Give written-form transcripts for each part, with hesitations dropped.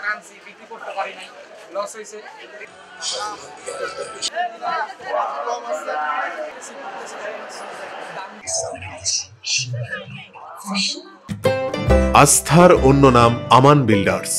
Product আনছি, বিক্রি করতে পারি নাই, লস হয়েছে। আস্থার অন্য নাম আমান বিল্ডার্স।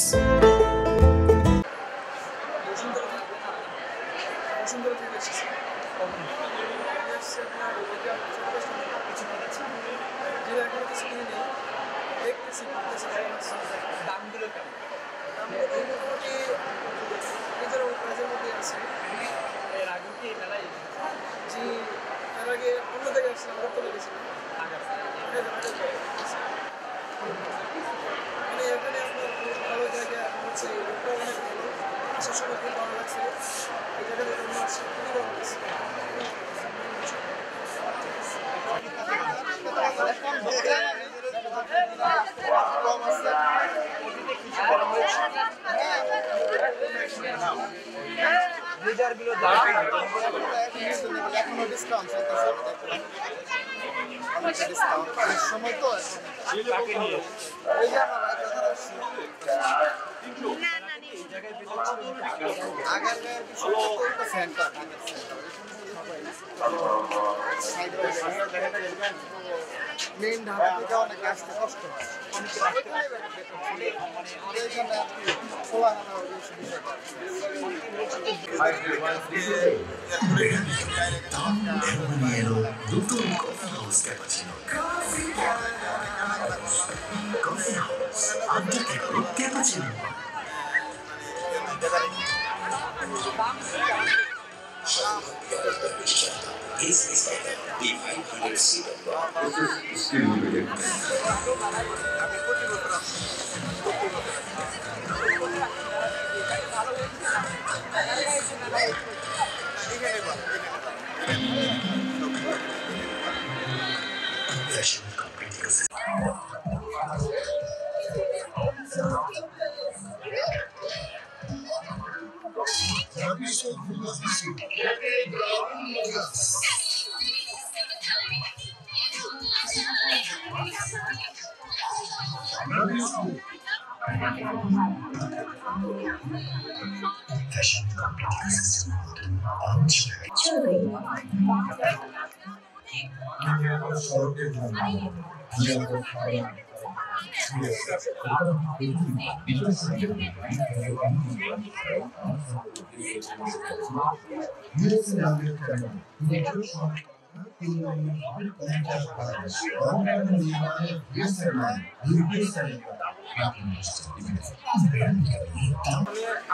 মেইন ঢাকা থেকে অনেক আসতে কষ্ট হয়,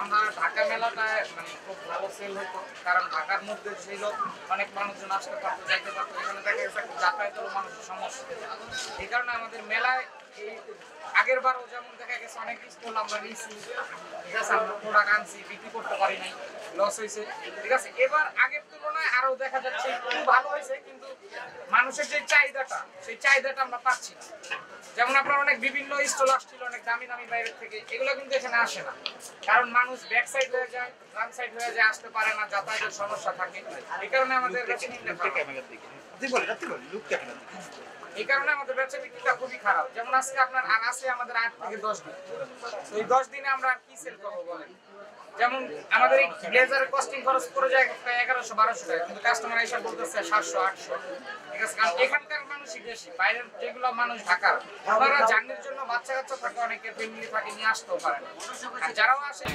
আমরা ঢাকা মেলাটায় মানে খুব ভালো সেল হতো, কারণ ঢাকার মধ্যে ছিল অনেক মানুষজন আসতে পারতো, যাইতে পারতো। এখানে দেখা গেছে যাতায়াতেরও মানুষের সমস্যা। এই কারণে আমাদের মেলায় এই আগের বারও যেমন দেখা গেছে অনেক স্টল আমরা নিয়েছি, ঠিক আছে, আমরা প্রোডাক্ট আনছি, বিক্রি করতে পারি নাই, লস হয়েছে, ঠিক আছে। এবার আগের তুলনায় আরো দেখা যাচ্ছে খুব ভালো হয়েছে, কিন্তু মানুষের যে চাহিদাটা, সেই চাহিদাটা আমরা পাচ্ছি না। যেমন আপনার অনেক বিভিন্ন স্টল আসছিল অনেক দামি দামি বাইরের থেকে, এগুলো কিন্তু এখানে আসে না, কারণ মানুষ ব্যাক সাইড হয়ে যায়, ফ্রন্ট সাইড হয়ে যায়, আসতে পারে না, যাতায়াতের সমস্যা থাকে। এই কারণে আমাদের বেচা বিক্রিটা খুবই খারাপ। যেমন আজকে আপনার আছে আমাদের 8 থেকে 10 দিন, তো এই 10 দিনে আমরা কি সেল করবো বলেন? যেমন আমাদের এই ব্লেজারের কস্টিং খরচ পড়ে যায় 1100-1200 টাকা, কিন্তু কাস্টমার এসে বলতেছে 700-800, ঠিক আছে। কারণ এখানকার মানুষই বেশি, বাইরের যেগুলো মানুষ ঢাকার, ওনারা জার্নির জন্য বাচ্চা কাচ্চা থাকে, অনেকের ফ্যামিলি থাকে, নিয়ে আসতেও পারে না। আর যারাও আসে